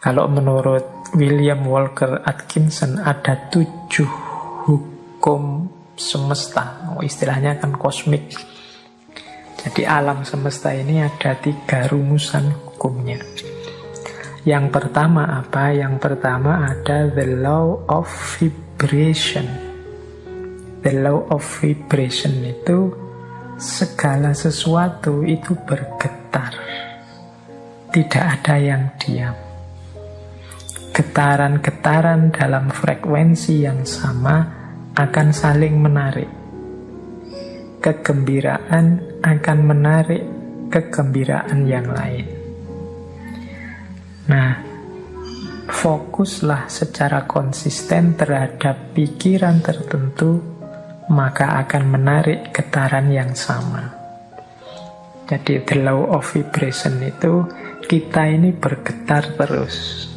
Kalau menurut William Walker Atkinson ada 7 hukum semesta. Istilahnya kan kosmik. Jadi alam semesta ini ada 3 rumusan hukumnya. Yang pertama apa? Yang pertama ada the law of vibration. The law of vibration itu segala sesuatu itu bergetar. Tidak ada yang diam. Getaran-getaran dalam frekuensi yang sama akan saling menarik. Kegembiraan akan menarik kegembiraan yang lain. Nah, fokuslah secara konsisten terhadap pikiran tertentu, maka akan menarik getaran yang sama. Jadi the law of vibration itu kita ini bergetar terus.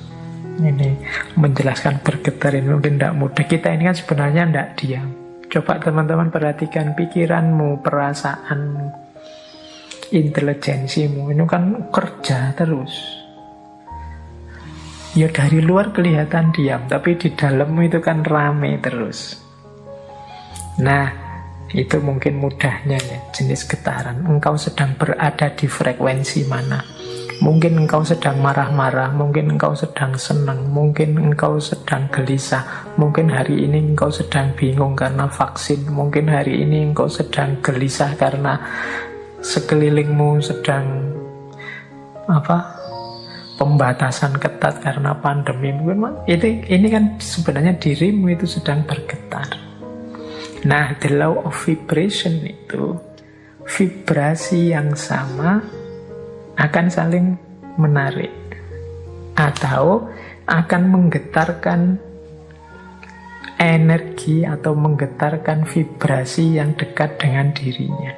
Ini menjelaskan bergetar ini mungkin tidak mudah. Kita ini kan sebenarnya tidak diam. Coba teman-teman perhatikan pikiranmu, perasaanmu, intelijensimu. Ini kan kerja terus. Ya dari luar kelihatan diam, tapi di dalammu itu kan rame terus. Nah, itu mungkin mudahnya ya, jenis getaran. Engkau sedang berada di frekuensi mana? Mungkin engkau sedang marah-marah, mungkin engkau sedang senang, mungkin engkau sedang gelisah, mungkin hari ini engkau sedang bingung karena vaksin, mungkin hari ini engkau sedang gelisah karena sekelilingmu sedang pembatasan ketat karena pandemi. Mungkin ini kan sebenarnya dirimu itu sedang bergetar. Nah, the law of vibration itu vibrasi yang sama akan saling menarik atau akan menggetarkan energi atau menggetarkan vibrasi yang dekat dengan dirinya.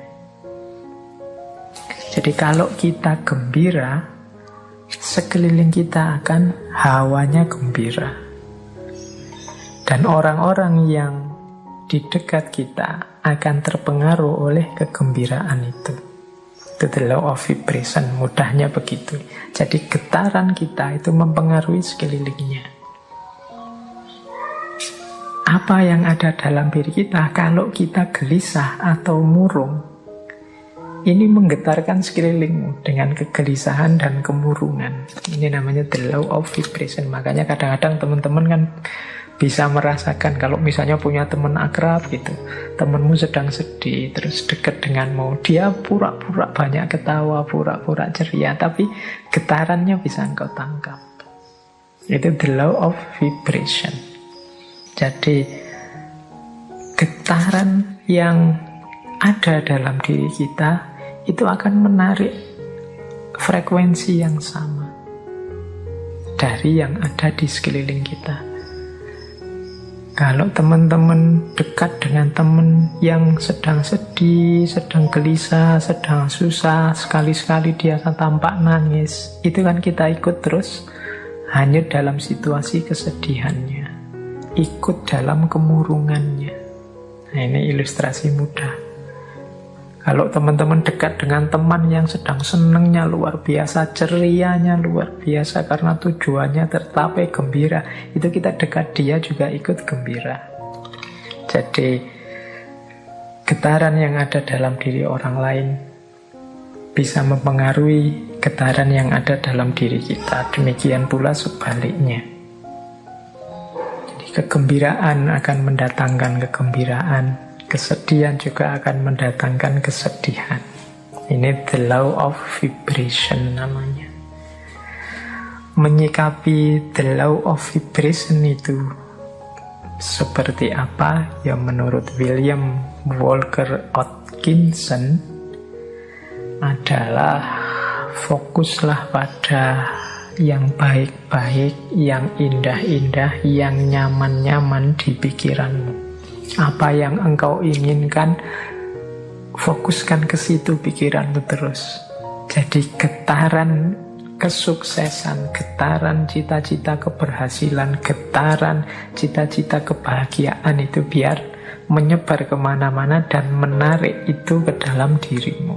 Jadi kalau kita gembira, sekeliling kita akan hawanya gembira. Dan orang-orang yang di dekat kita akan terpengaruh oleh kegembiraan itu. Itu the law of vibration, mudahnya begitu. Jadi getaran kita itu mempengaruhi sekelilingnya. Apa yang ada dalam diri kita kalau kita gelisah atau murung, ini menggetarkan sekelilingmu dengan kegelisahan dan kemurungan. Ini namanya the law of vibration. Makanya kadang-kadang teman-teman kan bisa merasakan kalau misalnya punya teman akrab gitu, temanmu sedang sedih, terus dekat denganmu, dia pura-pura banyak ketawa, pura-pura ceria, tapi getarannya bisa engkau tangkap. Itu the law of vibration. Jadi getaran yang ada dalam diri kita itu akan menarik frekuensi yang sama dari yang ada di sekeliling kita. Kalau teman-teman dekat dengan teman yang sedang sedih, sedang gelisah, sedang susah, sekali-sekali dia tampak nangis, itu kan kita ikut terus hanyut dalam situasi kesedihannya, ikut dalam kemurungannya. Nah, ini ilustrasi mudah. Kalau teman-teman dekat dengan teman yang sedang senengnya luar biasa, cerianya luar biasa karena tujuannya tercapai gembira, itu kita dekat dia juga ikut gembira. Jadi getaran yang ada dalam diri orang lain bisa mempengaruhi getaran yang ada dalam diri kita. Demikian pula sebaliknya. Jadi kegembiraan akan mendatangkan kegembiraan, kesedihan juga akan mendatangkan kesedihan. Ini the law of vibration namanya. Menyikapi the law of vibration itu seperti apa? Ya menurut William Walker Atkinson adalah fokuslah pada yang baik-baik, yang indah-indah, yang nyaman-nyaman di pikiranmu. Apa yang engkau inginkan, fokuskan ke situ pikiranmu terus. Jadi getaran kesuksesan, getaran cita-cita keberhasilan, getaran cita-cita kebahagiaan itu biar menyebar kemana-mana dan menarik itu ke dalam dirimu.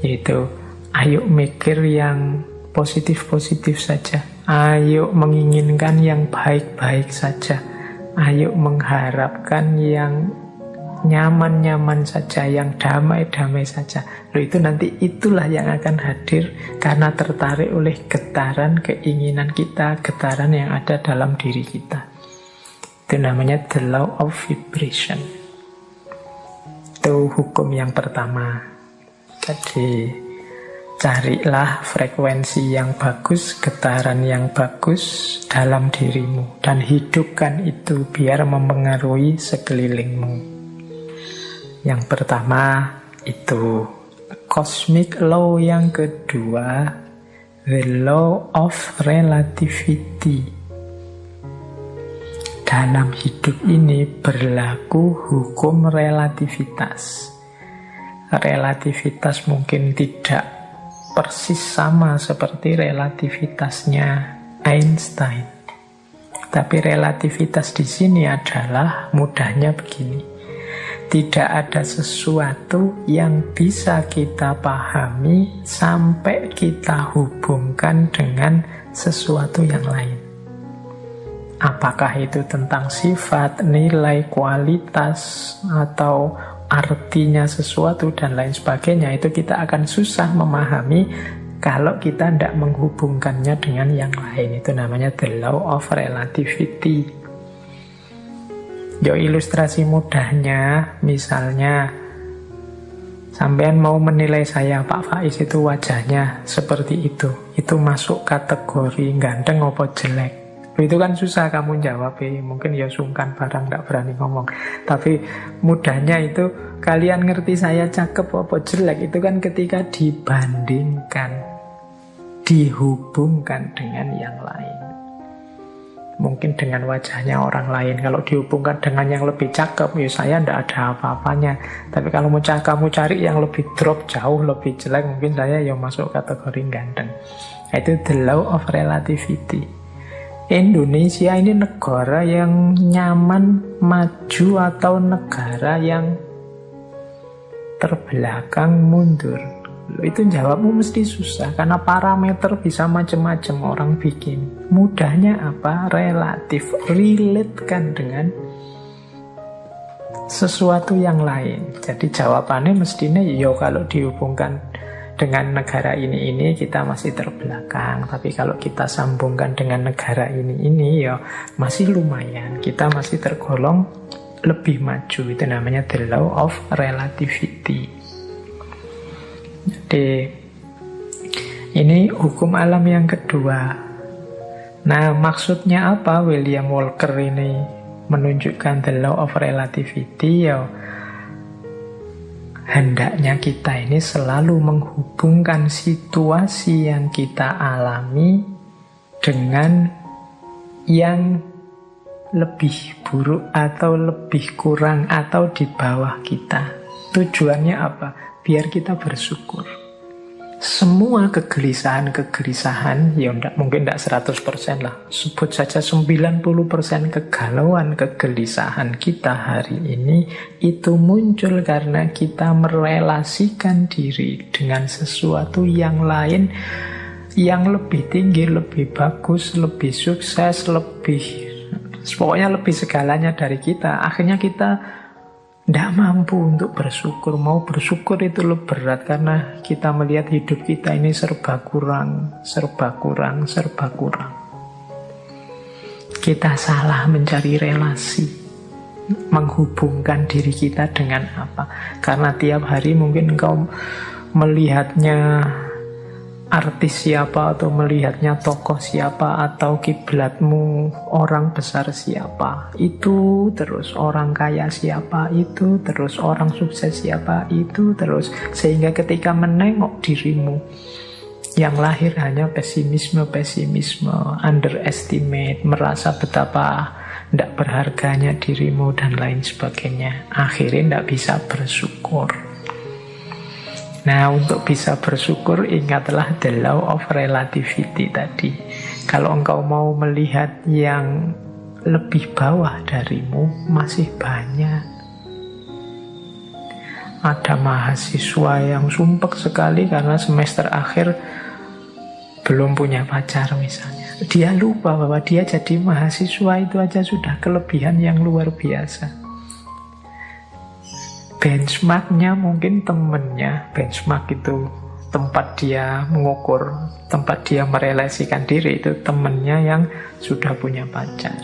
Yaitu, ayo mikir yang positif-positif saja. Ayo menginginkan yang baik-baik saja. Ayo mengharapkan yang nyaman-nyaman saja, yang damai-damai saja. Loh, itu nanti itulah yang akan hadir karena tertarik oleh getaran keinginan kita, getaran yang ada dalam diri kita. Itu namanya the law of vibration. Itu hukum yang pertama. Jadi carilah frekuensi yang bagus, getaran yang bagus dalam dirimu, dan hidupkan itu biar mempengaruhi sekelilingmu. Yang pertama itu cosmic law, yang kedua the law of relativity. Dalam hidup ini berlaku hukum relativitas. Relativitas mungkin tidak persis sama seperti relativitasnya Einstein. Tapi relativitas di sini adalah mudahnya begini. Tidak ada sesuatu yang bisa kita pahami sampai kita hubungkan dengan sesuatu yang lain. Apakah itu tentang sifat, nilai, kualitas, atau artinya sesuatu dan lain sebagainya, itu kita akan susah memahami kalau kita tidak menghubungkannya dengan yang lain. Itu namanya the law of relativity. Ilustrasi mudahnya, misalnya sampean mau menilai saya, Pak Faiz itu wajahnya seperti itu masuk kategori ganteng apa jelek? Itu kan susah kamu jawab, mungkin ya sungkan barang, tidak berani ngomong. Tapi mudahnya itu, kalian ngerti saya cakep apa jelek, itu kan ketika dibandingkan, dihubungkan dengan yang lain. Mungkin dengan wajahnya orang lain, kalau dihubungkan dengan yang lebih cakep, ya saya tidak ada apa-apanya. Tapi kalau kamu cari yang lebih drop, jauh lebih jelek, mungkin saya ya masuk kategori ganteng. Itu the law of relativity. Indonesia ini negara yang nyaman, maju, atau negara yang terbelakang, mundur? Itu jawabmu mesti susah, karena parameter bisa macam-macam orang bikin. Mudahnya apa? Relatif, relate-kan dengan sesuatu yang lain. Jadi jawabannya mestinya ya kalau dihubungkan dengan negara ini kita masih terbelakang. Tapi kalau kita sambungkan dengan negara ini ya masih lumayan, kita masih tergolong lebih maju. Itu namanya the law of relativity. Jadi ini hukum alam yang kedua. Nah, maksudnya apa William Walker ini menunjukkan the law of relativity? Ya, hendaknya kita ini selalu menghubungkan situasi yang kita alami dengan yang lebih buruk atau lebih kurang atau di bawah kita. Tujuannya apa? Biar kita bersyukur. Semua kegelisahan ya mungkin tidak 100% lah, sebut saja 90% kegalauan, kegelisahan kita hari ini itu muncul karena kita merelasikan diri dengan sesuatu yang lain, yang lebih tinggi, lebih bagus, lebih sukses, pokoknya lebih segalanya dari kita. Akhirnya kita tidak mampu untuk bersyukur. Mau bersyukur itu lebih berat karena kita melihat hidup kita ini serba kurang. Kita salah mencari relasi, menghubungkan diri kita dengan apa. Karena tiap hari mungkin engkau melihatnya artis siapa, atau melihatnya tokoh siapa, atau kiblatmu orang besar siapa, itu terus orang kaya siapa, itu terus orang sukses siapa, itu terus, sehingga ketika menengok dirimu yang lahir hanya pesimisme, underestimate, merasa betapa tidak berharganya dirimu dan lain sebagainya, akhirnya tidak bisa bersyukur. Nah, untuk bisa bersyukur, ingatlah the law of relativity tadi. Kalau engkau mau melihat yang lebih bawah darimu, masih banyak. Ada mahasiswa yang sumpek sekali karena semester akhir belum punya pacar misalnya, dia lupa bahwa dia jadi mahasiswa itu aja sudah kelebihan yang luar biasa. Benchmarknya mungkin temennya. Benchmark itu tempat dia mengukur, tempat dia merelasikan diri, itu temennya yang sudah punya pacar.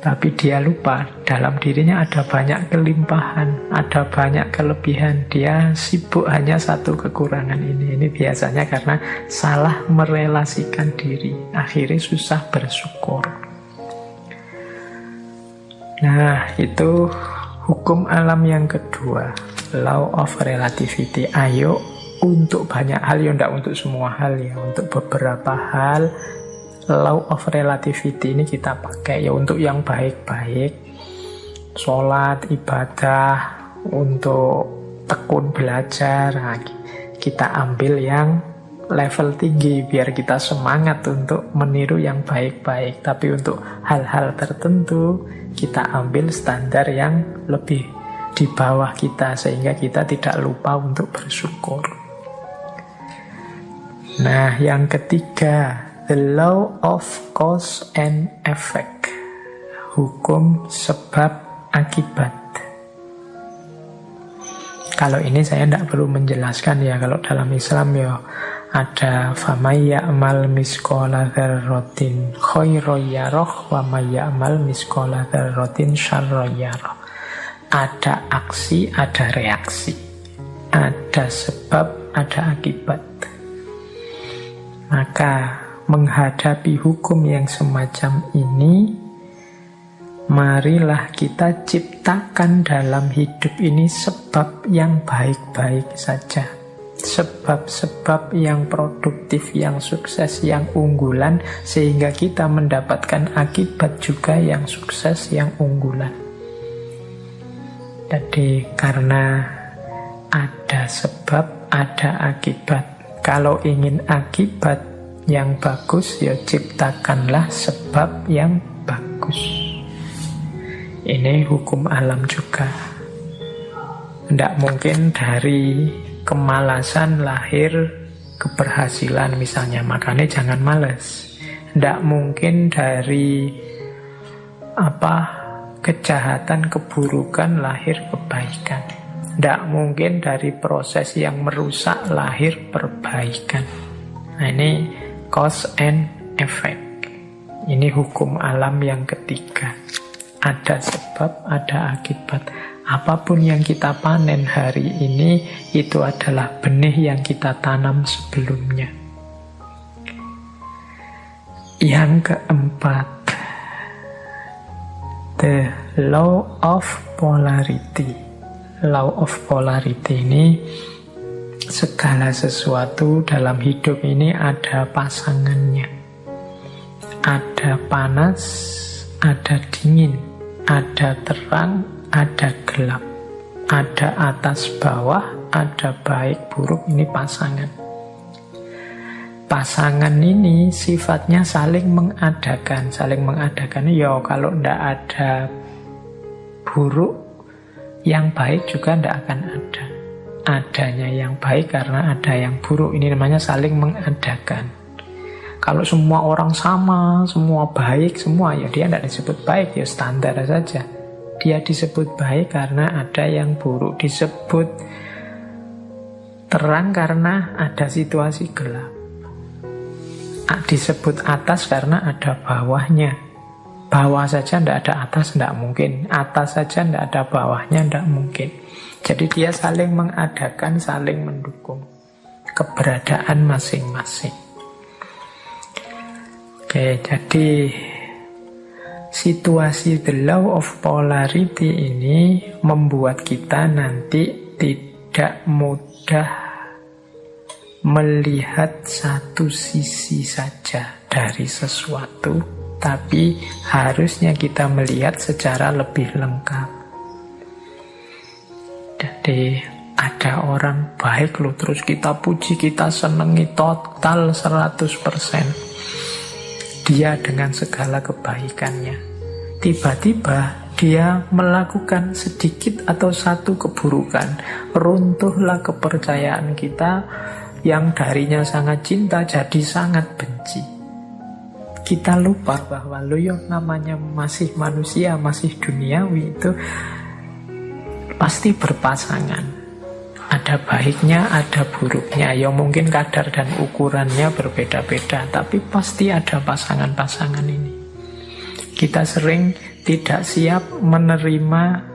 Tapi dia lupa, dalam dirinya ada banyak kelimpahan, ada banyak kelebihan. Dia sibuk hanya satu kekurangan ini. Ini biasanya karena salah merelasikan diri, akhirnya susah bersyukur. Nah, itu hukum alam yang kedua, law of relativity. Ayo, untuk banyak hal, ya enggak untuk semua hal ya, untuk beberapa hal law of relativity ini kita pakai ya untuk yang baik-baik, sholat, ibadah, untuk tekun belajar. Nah, kita ambil yang level tinggi biar kita semangat untuk meniru yang baik-baik. Tapi untuk hal-hal tertentu kita ambil standar yang lebih di bawah kita, sehingga kita tidak lupa untuk bersyukur. Nah, yang ketiga, the law of cause and effect. Hukum sebab akibat. Kalau ini saya tidak perlu menjelaskan ya. Kalau dalam Islam ya ada famay ya'mal misqala dzarratin khairan yarah wa may ya'mal misqala dzarratin syarran yarah. Ada aksi, ada reaksi. Ada sebab, ada akibat. Maka menghadapi hukum yang semacam ini, marilah kita ciptakan dalam hidup ini sebab yang baik-baik saja. Sebab-sebab yang produktif, yang sukses, yang unggulan, sehingga kita mendapatkan akibat juga yang sukses, yang unggulan. Jadi karena ada sebab, ada akibat. Kalau ingin akibat yang bagus, ya ciptakanlah sebab yang bagus. Ini hukum alam juga. Tidak mungkin dari kemalasan lahir keberhasilan misalnya, makanya jangan malas. Tidak mungkin dari kejahatan, keburukan lahir kebaikan. Tidak mungkin dari proses yang merusak lahir perbaikan. Nah, ini cause and effect. Ini hukum alam yang ketiga. Ada sebab, ada akibat. Apapun yang kita panen hari ini, itu adalah benih yang kita tanam sebelumnya. Yang keempat, the law of polarity. Law of polarity ini, segala sesuatu dalam hidup ini ada pasangannya. Ada panas, ada dingin, ada terang, ada gelap, ada atas bawah, ada baik buruk. Ini pasangan. Pasangan ini sifatnya saling mengadakan. Saling mengadakan ya, kalau tidak ada buruk, yang baik juga tidak akan ada. Adanya yang baik karena ada yang buruk. Ini namanya saling mengadakan. Kalau semua orang sama, semua baik, semua, ya dia tidak disebut baik, ya standar saja. Dia disebut baik karena ada yang buruk. Disebut terang karena ada situasi gelap. Disebut atas karena ada bawahnya. Bawah saja tidak ada atas, tidak mungkin. Atas saja tidak ada bawahnya, tidak mungkin. Jadi dia saling mengadakan, saling mendukung keberadaan masing-masing. Oke, jadi situasi the law of polarity ini membuat kita nanti tidak mudah melihat satu sisi saja dari sesuatu, tapi harusnya kita melihat secara lebih lengkap. Jadi ada orang baik loh, terus kita puji, kita senangi total 100%. Dia dengan segala kebaikannya. Tiba-tiba dia melakukan sedikit atau satu keburukan. Runtuhlah kepercayaan kita, yang darinya sangat cinta jadi sangat benci. Kita lupa bahwa namanya masih manusia, masih duniawi, itu pasti berpasangan. Ada baiknya, ada buruknya. Ya mungkin kadar dan ukurannya berbeda-beda, tapi pasti ada pasangan-pasangan ini. Kita sering tidak siap menerima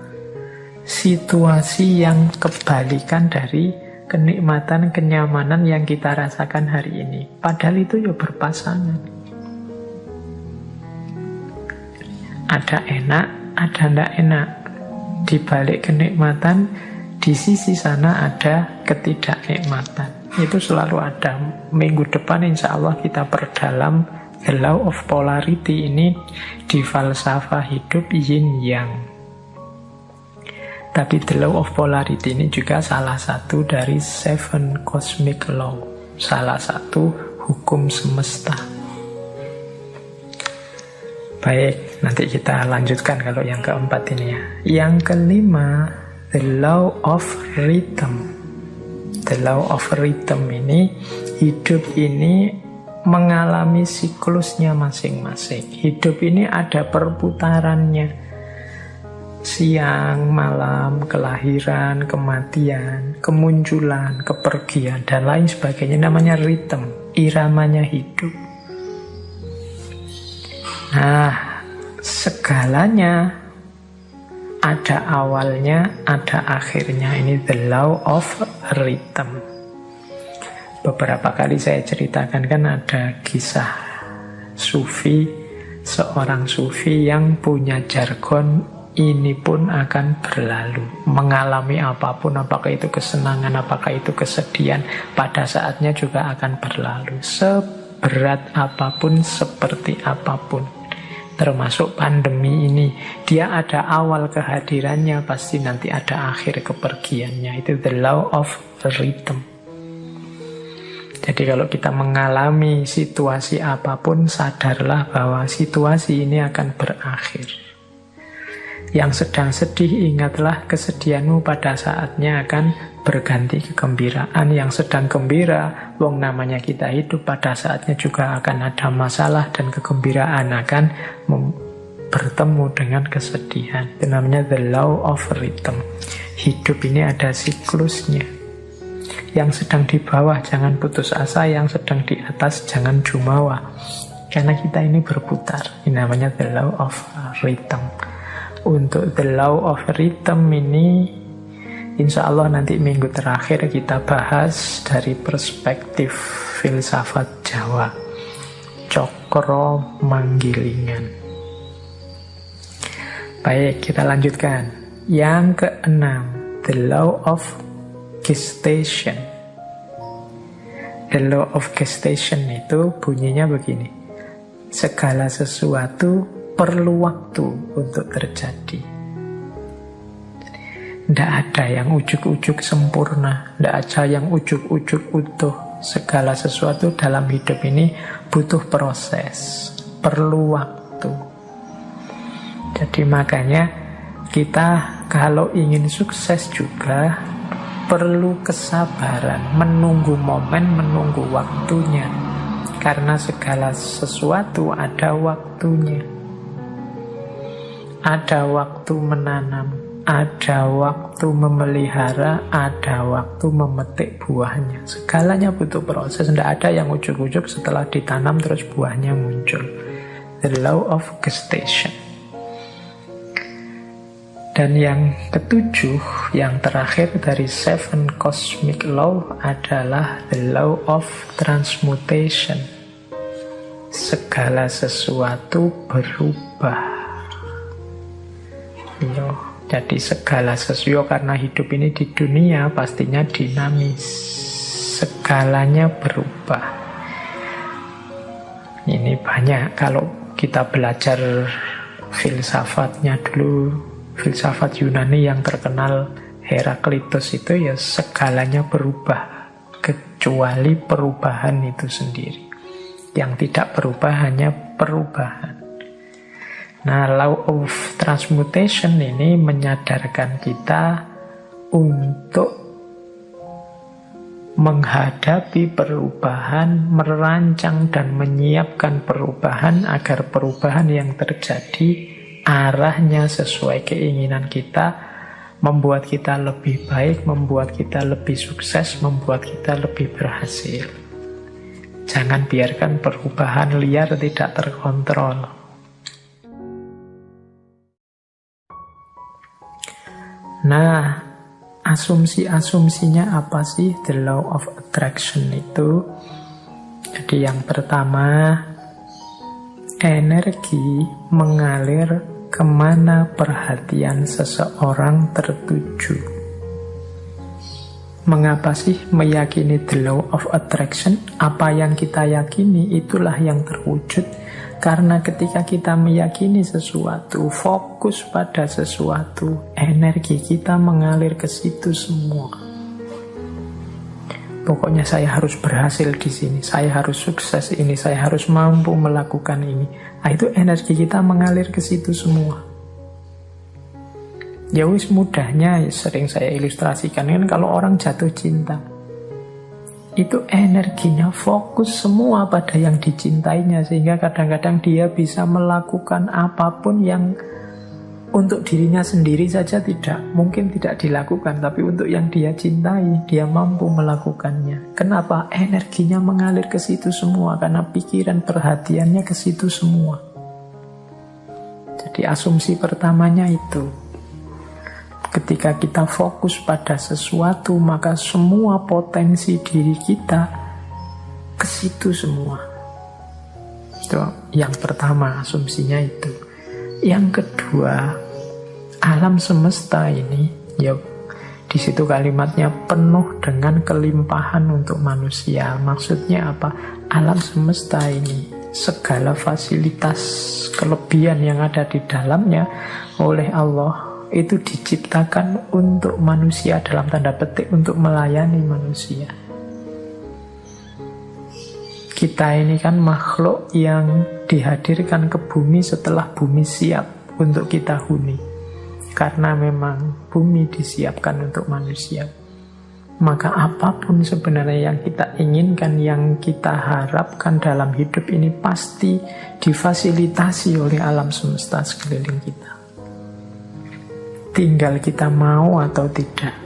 situasi yang kebalikan dari kenikmatan, kenyamanan yang kita rasakan hari ini. Padahal itu ya berpasangan. Ada enak, ada tidak enak. Di balik kenikmatan, di sisi sana ada ketidaknikmatan. Itu selalu ada. Minggu depan insya Allah kita perdalam the law of polarity ini di falsafah hidup yin yang. Tapi the law of polarity ini juga salah satu dari 7 cosmic law, salah satu hukum semesta. Baik, nanti kita lanjutkan kalau yang keempat ini ya. Yang kelima, the law of rhythm. The law of rhythm ini, hidup ini mengalami siklusnya masing-masing. Hidup ini ada perputarannya. Siang, malam, kelahiran, kematian, kemunculan, kepergian, dan lain sebagainya. Namanya rhythm, iramanya hidup. Nah, segalanya ada awalnya, ada akhirnya. Ini the law of rhythm. Beberapa kali saya ceritakan kan ada kisah sufi, seorang sufi yang punya jargon, ini pun akan berlalu. Mengalami apapun, apakah itu kesenangan, apakah itu kesedihan, pada saatnya juga akan berlalu. Seberat apapun, seperti apapun. Termasuk pandemi ini, dia ada awal kehadirannya, pasti nanti ada akhir kepergiannya. Itu the law of rhythm. Jadi kalau kita mengalami situasi apapun, sadarlah bahwa situasi ini akan berakhir. Yang sedang sedih, ingatlah kesedihanmu pada saatnya akan berganti kegembiraan. Yang sedang gembira, wong namanya kita hidup, pada saatnya juga akan ada masalah dan kegembiraan akan bertemu dengan kesedihan. Itu namanya the law of rhythm. Hidup ini ada siklusnya. Yang sedang di bawah jangan putus asa, yang sedang di atas jangan jumawa. Karena kita ini berputar. Ini namanya the law of rhythm. Untuk the law of rhythm ini, insya Allah nanti minggu terakhir kita bahas dari perspektif filsafat Jawa, Cokro Manggilingan. Baik, kita lanjutkan. Yang keenam, the law of gestation. The law of gestation itu bunyinya begini. Segala sesuatu perlu waktu untuk terjadi. Tidak ada yang ujuk-ujuk sempurna, tidak ada yang ujuk-ujuk utuh. Segala sesuatu dalam hidup ini butuh proses, perlu waktu. Jadi makanya kita kalau ingin sukses juga perlu kesabaran, menunggu momen, menunggu waktunya. Karena segala sesuatu ada waktunya. Ada waktu menanam, ada waktu memelihara, ada waktu memetik buahnya. Segalanya butuh proses. Tidak ada yang ujuk-ujuk setelah ditanam terus buahnya muncul. The law of gestation. Dan yang ketujuh, yang terakhir dari 7 cosmic law adalah the law of transmutation. Segala sesuatu berubah. Jadi segala sesuatu, karena hidup ini di dunia pastinya dinamis, segalanya berubah. Ini banyak kalau kita belajar filsafatnya dulu, filsafat Yunani yang terkenal Heraklitus itu ya segalanya berubah, kecuali perubahan itu sendiri. Yang tidak berubah hanya perubahan. Nah, law of transmutation ini menyadarkan kita untuk menghadapi perubahan, merancang dan menyiapkan perubahan agar perubahan yang terjadi arahnya sesuai keinginan kita, membuat kita lebih baik, membuat kita lebih sukses, membuat kita lebih berhasil. Jangan biarkan perubahan liar tidak terkontrol. Nah, asumsi-asumsinya apa sih the law of attraction itu? Jadi yang pertama, energi mengalir kemana perhatian seseorang tertuju. Mengapa sih meyakini the law of attraction? Apa yang kita yakini itulah yang terwujud. Karena ketika kita meyakini sesuatu, fokus pada sesuatu, energi kita mengalir ke situ semua. Pokoknya saya harus berhasil di sini, saya harus sukses ini, saya harus mampu melakukan ini. Nah, itu energi kita mengalir ke situ semua. Ya wis mudahnya, sering saya ilustrasikan kan kalau orang jatuh cinta. Itu energinya fokus semua pada yang dicintainya, sehingga kadang-kadang dia bisa melakukan apapun yang untuk dirinya sendiri saja mungkin tidak dilakukan, tapi untuk yang dia cintai dia mampu melakukannya. Kenapa? Energinya mengalir ke situ semua, karena pikiran perhatiannya ke situ semua. Jadi asumsi pertamanya itu, ketika kita fokus pada sesuatu, maka semua potensi diri kita ke situ semua. Itu yang pertama, asumsinya itu. Yang kedua, alam semesta ini, ya di situ kalimatnya penuh dengan kelimpahan untuk manusia. Maksudnya apa? Alam semesta ini, segala fasilitas kelebihan yang ada di dalamnya oleh Allah itu diciptakan untuk manusia, dalam tanda petik untuk melayani manusia. Kita ini kan makhluk yang dihadirkan ke bumi setelah bumi siap untuk kita huni. Karena memang bumi disiapkan untuk manusia. Maka apapun sebenarnya yang kita inginkan, yang kita harapkan dalam hidup ini pasti difasilitasi oleh alam semesta sekeliling kita. Tinggal kita mau atau tidak.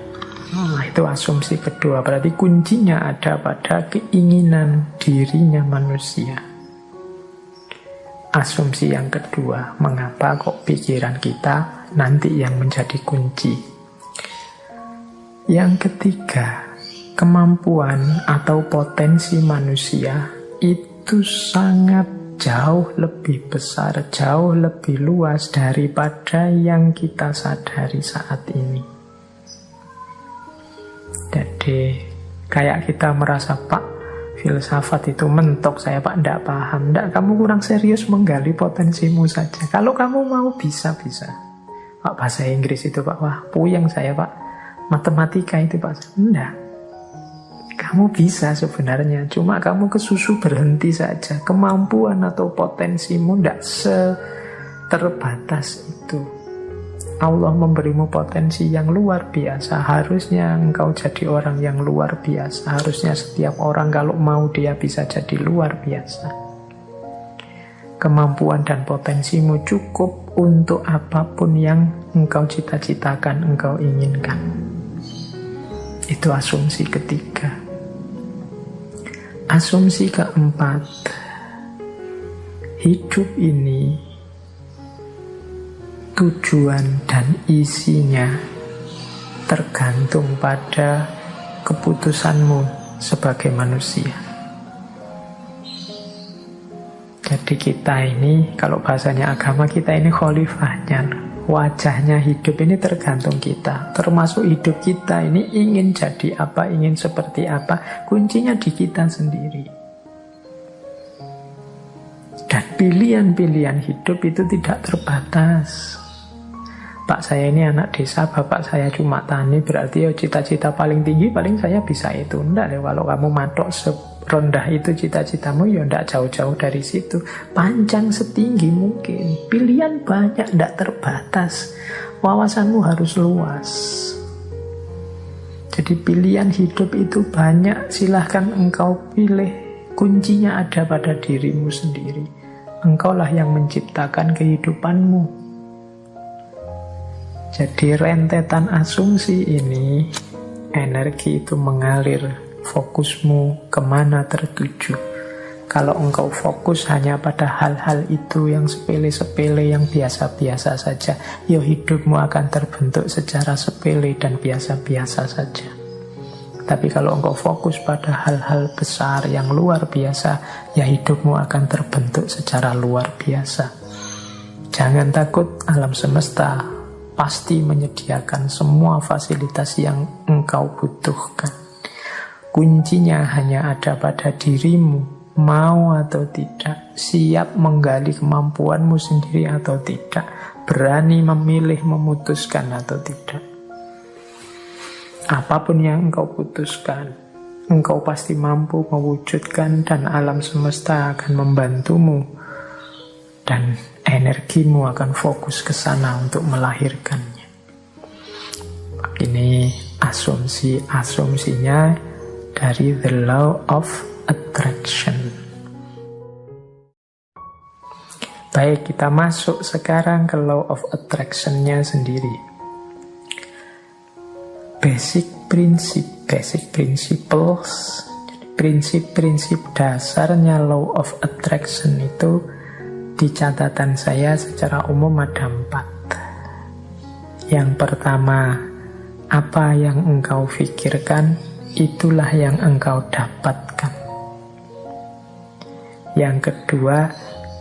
Nah, itu asumsi kedua. Berarti kuncinya ada pada keinginan dirinya manusia. Asumsi yang kedua, mengapa kok pikiran kita nanti yang menjadi kunci. Yang ketiga, kemampuan atau potensi manusia itu sangat jauh lebih besar, jauh lebih luas daripada yang kita sadari saat ini. Jadi kayak kita merasa, Pak, filsafat itu mentok, saya Pak tidak paham. Tidak, kamu kurang serius menggali potensimu saja. Kalau kamu mau bisa-bisa. Pak, bahasa Inggris itu Pak, wah puyeng saya Pak. Matematika itu Pak, enggak. Kamu bisa sebenarnya, cuma kamu kesusu berhenti saja. Kemampuan atau potensimu tidak terbatas itu. Allah memberimu potensi yang luar biasa. Harusnya engkau jadi orang yang luar biasa. Harusnya setiap orang kalau mau dia bisa jadi luar biasa. Kemampuan dan potensimu cukup untuk apapun yang engkau cita-citakan, engkau inginkan. Itu asumsi ketiga. Asumsi keempat, hidup ini tujuan dan isinya tergantung pada keputusanmu sebagai manusia. Jadi kita ini, kalau bahasanya agama, kita ini khalifahnya. Wajahnya hidup ini tergantung kita. Termasuk hidup kita ini ingin jadi apa, ingin seperti apa. Kuncinya di kita sendiri. Dan pilihan-pilihan hidup itu tidak terbatas. Pak, saya ini anak desa, bapak saya cuma tani, berarti ya cita-cita paling tinggi paling saya bisa itu. Enggak, kalau kamu matok serendah itu cita-citamu, ya enggak jauh-jauh dari situ. Panjang setinggi mungkin. Pilihan banyak, enggak terbatas. Wawasanmu harus luas. Jadi pilihan hidup itu banyak, silahkan engkau pilih. Kuncinya ada pada dirimu sendiri. Engkaulah yang menciptakan kehidupanmu. Jadi rentetan asumsi ini, energi itu mengalir, fokusmu kemana tertuju. Kalau engkau fokus hanya pada hal-hal itu yang sepele-sepele, yang biasa-biasa saja, ya hidupmu akan terbentuk secara sepele dan biasa-biasa saja. Tapi kalau engkau fokus pada hal-hal besar yang luar biasa, ya hidupmu akan terbentuk secara luar biasa. Jangan takut, alam semesta pasti menyediakan semua fasilitas yang engkau butuhkan. Kuncinya hanya ada pada dirimu. Mau atau tidak, siap menggali kemampuanmu sendiri atau tidak, berani memilih, memutuskan atau tidak. Apapun yang engkau putuskan, engkau pasti mampu mewujudkan dan alam semesta akan membantumu dan energimu akan fokus ke sana untuk melahirkannya. Ini asumsinya dari The Law of Attraction. Baik, kita masuk sekarang ke Law of Attraction-nya sendiri. Basic principles, prinsip-prinsip dasarnya Law of Attraction itu di catatan saya secara umum ada 4. Yang pertama, apa yang engkau pikirkan, itulah yang engkau dapatkan. Yang kedua,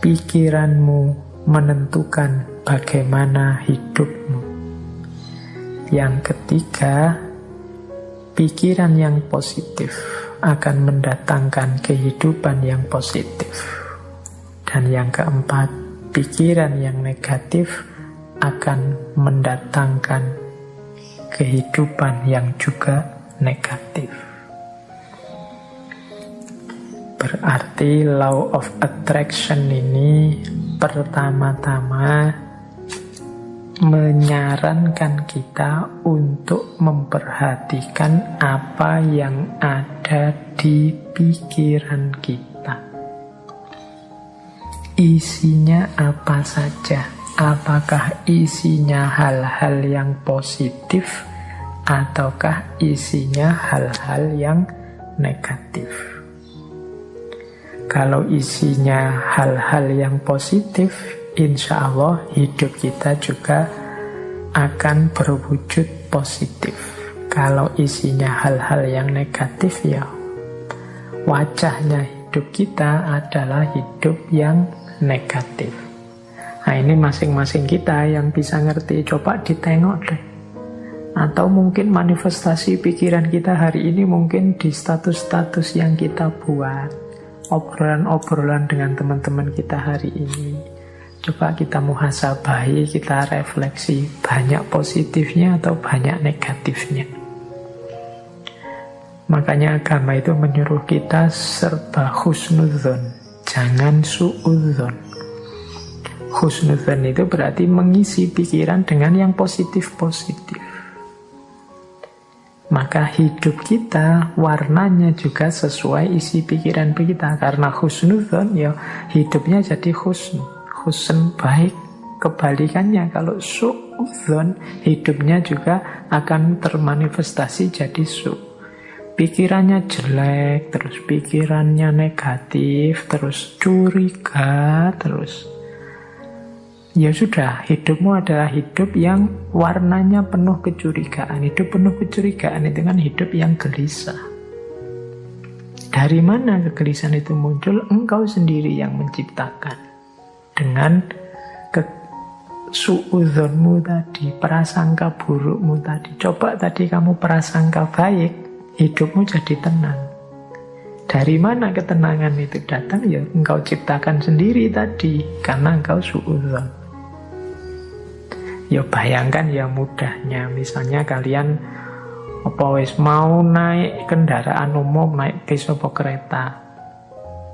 pikiranmu menentukan bagaimana hidupmu. Yang ketiga, pikiran yang positif akan mendatangkan kehidupan yang positif. Dan yang keempat, pikiran yang negatif akan mendatangkan kehidupan yang juga negatif. Berarti Law of Attraction ini pertama-tama menyarankan kita untuk memperhatikan apa yang ada di pikiran kita. Isinya apa saja? Apakah isinya hal-hal yang positif ataukah isinya hal-hal yang negatif? Kalau isinya hal-hal yang positif, insya Allah hidup kita juga akan berwujud positif. Kalau isinya hal-hal yang negatif, ya wajahnya hidup kita adalah hidup yang negatif. Nah, ini masing-masing kita yang bisa ngerti. Coba ditengok deh. Atau mungkin manifestasi pikiran kita hari ini mungkin di status-status yang kita buat, obrolan-obrolan dengan teman-teman kita hari ini. Coba kita muhasabahi, kita refleksi, banyak positifnya atau banyak negatifnya. Makanya agama itu menyuruh kita serba husnudzon, jangan suudzon. Husnudzon itu berarti mengisi pikiran dengan yang positif-positif. Maka hidup kita warnanya juga sesuai isi pikiran kita. Karena husnudzon, ya hidupnya jadi husn baik. Kebalikannya, kalau suudzon, hidupnya juga akan termanifestasi jadi su. Pikirannya jelek, terus pikirannya negatif, terus curiga, terus ya sudah, hidupmu adalah hidup yang warnanya penuh kecurigaan. Hidup penuh kecurigaan itu kan hidup yang gelisah. Dari mana kegelisahan itu muncul? Engkau sendiri yang menciptakan. Dengan suudzonmu tadi, prasangka burukmu tadi. Coba tadi kamu prasangka baik, hidupmu jadi tenang. Dari mana ketenangan itu datang? Ya engkau ciptakan sendiri tadi, karena engkau suudzon. Ya bayangkan ya mudahnya, misalnya kalian mau naik kendaraan umum, naik bis atau kereta.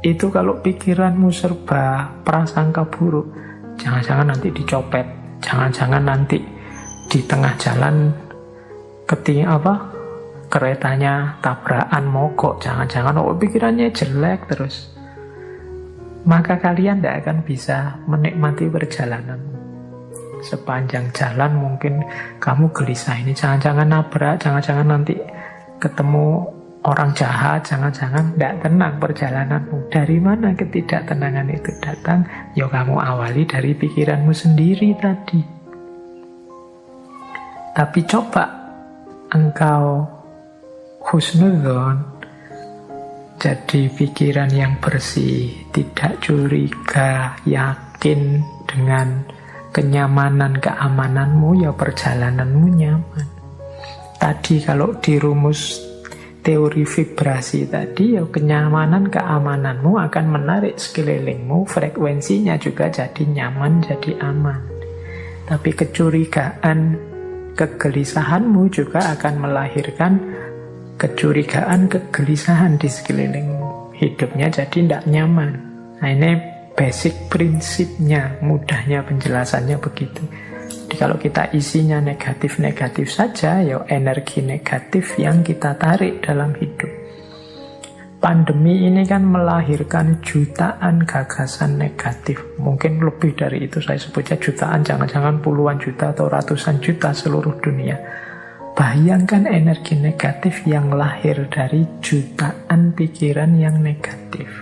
Itu kalau pikiranmu serba prasangka buruk, jangan-jangan nanti dicopet, jangan-jangan nanti di tengah jalan keretanya tabrakan mogok, jangan-jangan pikirannya jelek terus, maka kalian tidak akan bisa menikmati perjalanan. Sepanjang jalan mungkin kamu gelisah, ini jangan-jangan nabrak, jangan-jangan nanti ketemu orang jahat, jangan-jangan tidak tenang perjalananmu. Dari mana ketidaktenangan itu datang? Ya kamu awali dari pikiranmu sendiri tadi. Tapi coba engkau husnudzon, jadi pikiran yang bersih, tidak curiga, yakin dengan kenyamanan, keamananmu, ya perjalananmu nyaman. Tadi kalau di rumus teori vibrasi tadi, ya kenyamanan, keamananmu akan menarik sekelilingmu, frekuensinya juga jadi nyaman, jadi aman. Tapi kecurigaan, kegelisahanmu juga akan melahirkan kecurigaan, kegelisahan di sekelilingmu. Hidupnya jadi tidak nyaman. Nah, ini basic prinsipnya, mudahnya penjelasannya begitu. Jadi kalau kita isinya negatif-negatif saja, ya energi negatif yang kita tarik dalam hidup. Pandemi ini kan melahirkan jutaan gagasan negatif. Mungkin lebih dari itu, saya sebutnya jutaan, jangan-jangan puluhan juta atau ratusan juta seluruh dunia. Bayangkan energi negatif yang lahir dari jutaan pikiran yang negatif.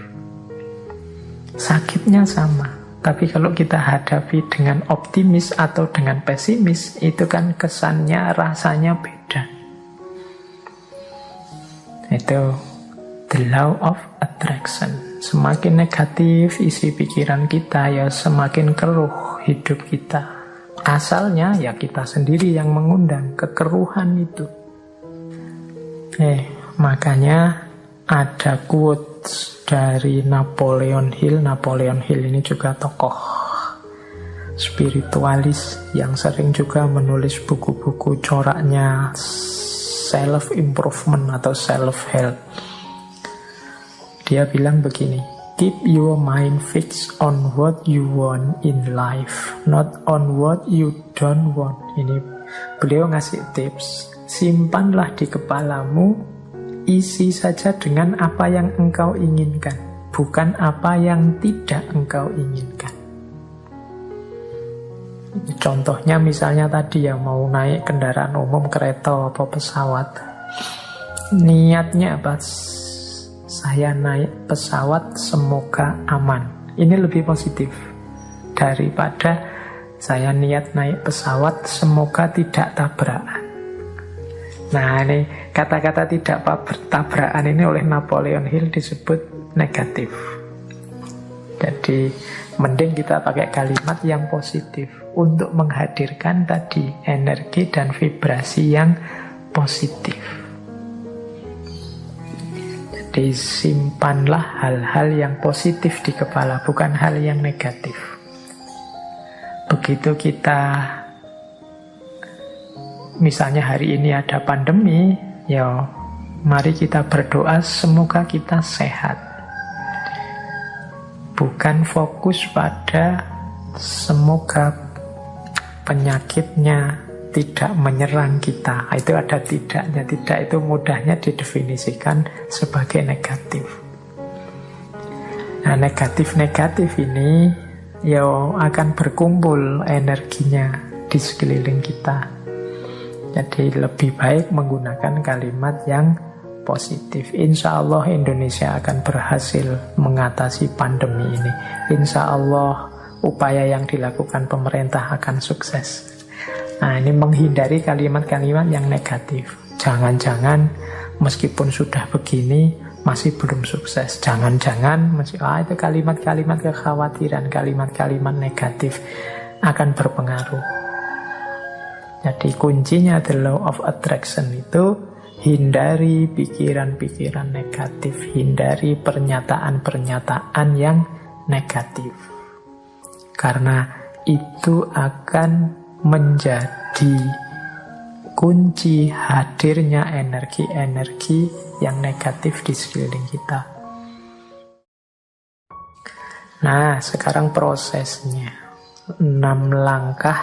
Sakitnya sama, tapi kalau kita hadapi dengan optimis atau dengan pesimis, itu kan kesannya, rasanya beda. Itu the law of attraction. Semakin negatif isi pikiran kita, ya semakin keruh hidup kita. Asalnya ya kita sendiri yang mengundang kekeruhan itu. Makanya ada quotes dari Napoleon Hill. Napoleon Hill ini juga tokoh spiritualis yang sering juga menulis buku-buku coraknya self-improvement atau self-help. Dia bilang begini, keep your mind fixed on what you want in life, not on what you don't want. Ini beliau ngasih tips, simpanlah di kepalamu, isi saja dengan apa yang engkau inginkan, bukan apa yang tidak engkau inginkan. Contohnya misalnya tadi ya, mau naik kendaraan umum, kereta atau pesawat. Niatnya apa? Saya naik pesawat semoga aman. Ini lebih positif daripada saya niat naik pesawat semoga tidak tabrakan. Nah, ini kata-kata tidak bertabrakan ini oleh Napoleon Hill disebut negatif. Jadi mending kita pakai kalimat yang positif untuk menghadirkan tadi energi dan vibrasi yang positif. Jadi simpanlah hal-hal yang positif di kepala, bukan hal yang negatif. Begitu kita, misalnya hari ini ada pandemi, ya mari kita berdoa semoga kita sehat. Bukan fokus pada semoga penyakitnya tidak menyerang kita. Itu ada tidaknya. Tidak itu mudahnya didefinisikan sebagai negatif. Nah, negatif-negatif ini ya akan berkumpul energinya di sekeliling kita. Jadi lebih baik menggunakan kalimat yang positif. Insya Allah Indonesia akan berhasil mengatasi pandemi ini. Insya Allah upaya yang dilakukan pemerintah akan sukses. Nah, ini menghindari kalimat-kalimat yang negatif. Jangan-jangan meskipun sudah begini masih belum sukses. Jangan-jangan itu kalimat-kalimat kekhawatiran, kalimat-kalimat negatif akan berpengaruh. Jadi kuncinya the law of attraction itu hindari pikiran-pikiran negatif, hindari pernyataan-pernyataan yang negatif. Karena itu akan menjadi kunci hadirnya energi-energi yang negatif di sekeliling kita. Nah, sekarang prosesnya 6 langkah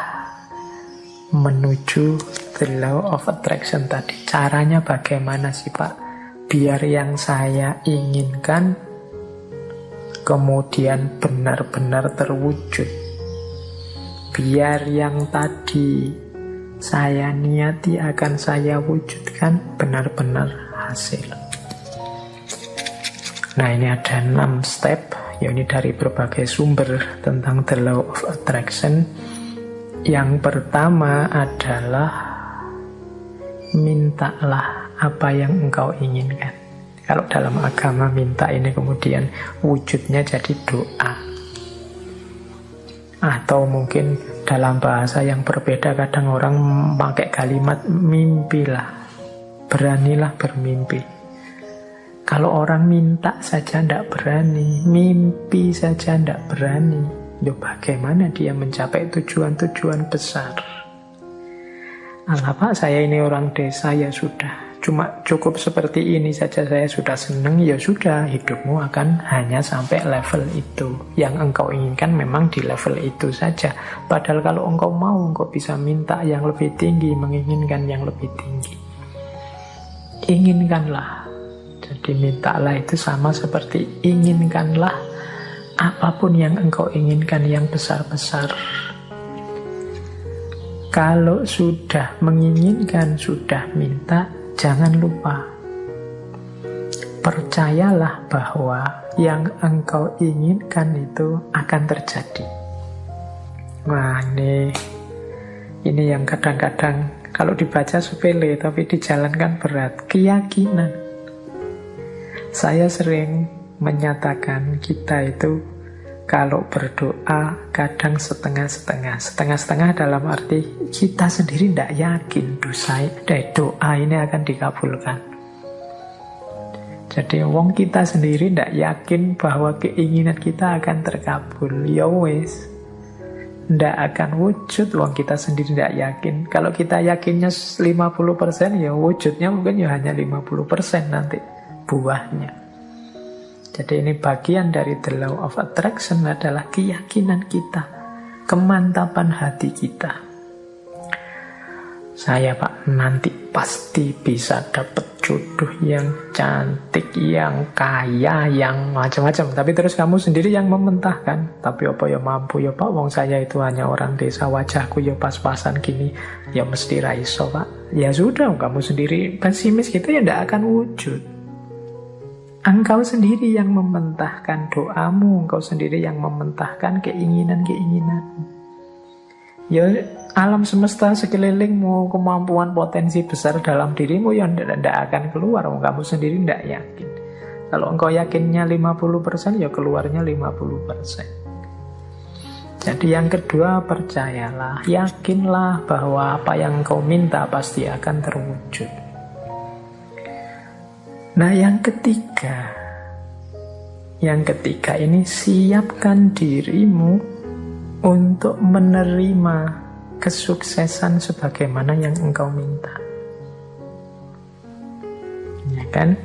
menuju the law of attraction tadi. Caranya bagaimana sih Pak? Biar yang saya inginkan kemudian benar-benar terwujud. Biar yang tadi saya niati akan saya wujudkan benar-benar hasil. Nah, ini ada 6 step, ini dari berbagai sumber tentang the law of attraction. Yang pertama adalah mintalah apa yang engkau inginkan. Kalau dalam agama minta ini kemudian wujudnya jadi doa. Atau mungkin dalam bahasa yang berbeda, kadang orang pakai kalimat mimpilah, beranilah bermimpi. Kalau orang minta saja tidak berani, mimpi saja tidak berani, bagaimana dia mencapai tujuan-tujuan besar? Alah Pak, saya ini orang desa, ya sudah, cuma cukup seperti ini saja saya sudah senang, ya sudah, hidupmu akan hanya sampai level itu. Yang engkau inginkan memang di level itu saja. Padahal kalau engkau mau, engkau bisa minta yang lebih tinggi, menginginkan yang lebih tinggi. Inginkanlah. Jadi mintalah itu sama seperti inginkanlah apapun yang engkau inginkan yang besar-besar. Kalau sudah menginginkan, sudah minta, jangan lupa. Percayalah bahwa yang engkau inginkan itu akan terjadi. Nah, ini yang kadang-kadang kalau dibaca sepele tapi dijalankan berat. Keyakinan. Saya sering menyatakan kita itu kalau berdoa kadang setengah-setengah. Setengah-setengah dalam arti kita sendiri tidak yakin doa ini akan dikabulkan. Jadi wong kita sendiri tidak yakin bahwa keinginan kita akan terkabul. Ya wes, tidak akan wujud wong kita sendiri tidak yakin. Kalau kita yakinnya 50%, ya wujudnya mungkin ya hanya 50% nanti buahnya. Jadi ini bagian dari the law of attraction adalah keyakinan kita, kemantapan hati kita. Saya Pak nanti pasti bisa dapat jodoh yang cantik, yang kaya, yang macam-macam. Tapi terus kamu sendiri yang mementahkan. Tapi apa ya mampu ya Pak, wong saya itu hanya orang desa, wajahku ya pas-pasan gini, ya mesti raiso Pak. Ya sudah, kamu sendiri pesimis gitu ya tidak akan wujud. Engkau sendiri yang mementahkan doamu, engkau sendiri yang mementahkan keinginan-keinginanmu. Ya alam semesta sekelilingmu, kemampuan potensi besar dalam dirimu yang tidak akan keluar, kamu sendiri tidak yakin. Kalau engkau yakinnya 50%, ya keluarnya 50%. Jadi yang kedua, percayalah, yakinlah bahwa apa yang engkau minta pasti akan terwujud. Nah yang ketiga ini siapkan dirimu untuk menerima kesuksesan sebagaimana yang engkau minta. Ya kan?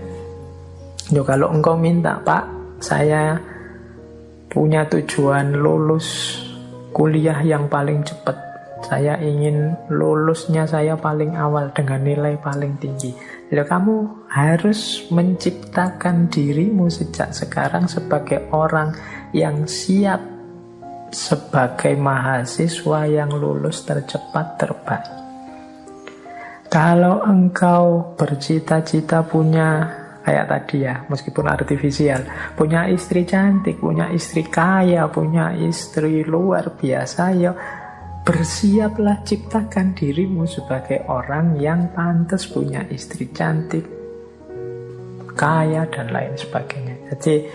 Yo, kalau engkau minta, Pak, saya punya tujuan lulus kuliah yang paling cepat. Saya ingin lulusnya saya paling awal dengan nilai paling tinggi. Lalu kamu harus menciptakan dirimu sejak sekarang sebagai orang yang siap sebagai mahasiswa yang lulus tercepat terbaik. Kalau engkau bercita-cita punya, kayak tadi ya, meskipun artifisial, punya istri cantik, punya istri kaya, punya istri luar biasa, ya bersiaplah ciptakan dirimu sebagai orang yang pantas punya istri cantik, kaya, dan lain sebagainya. Jadi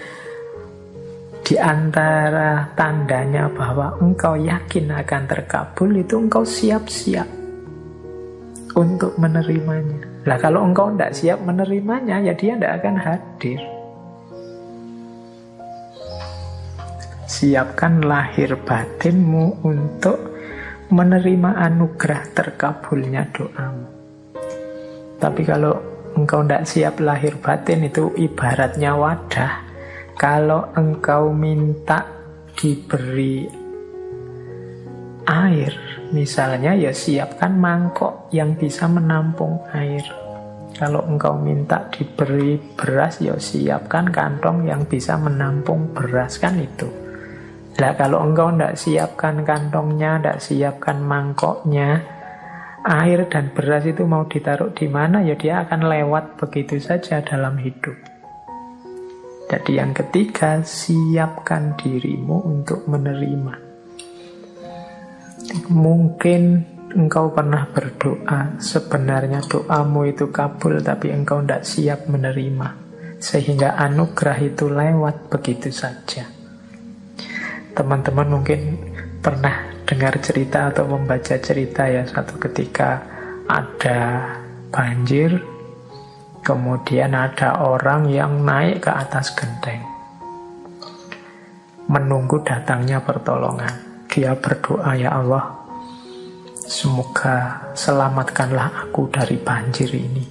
di antara tandanya bahwa engkau yakin akan terkabul itu engkau siap-siap untuk menerimanya. Lah kalau engkau tidak siap menerimanya, ya dia tidak akan hadir. Siapkan lahir batinmu untuk menerima anugerah terkabulnya doamu. Tapi kalau engkau tidak siap lahir batin, itu ibaratnya wadah. Kalau engkau minta diberi air. Misalnya ya siapkan mangkok yang bisa menampung air. Kalau engkau minta diberi beras, ya siapkan kantong yang bisa menampung beras, kan itu. Nah, kalau engkau tidak siapkan kantongnya, tidak siapkan mangkoknya, air dan beras itu mau ditaruh di mana, ya dia akan lewat begitu saja dalam hidup. Jadi yang ketiga, siapkan dirimu untuk menerima. Mungkin engkau pernah berdoa, sebenarnya doamu itu kabul, tapi engkau tidak siap menerima, sehingga anugerah itu lewat begitu saja. Teman-teman mungkin pernah dengar cerita atau membaca cerita ya, satu ketika ada banjir, kemudian ada orang yang naik ke atas genteng menunggu datangnya pertolongan. Dia berdoa, ya Allah, semoga selamatkanlah aku dari banjir ini.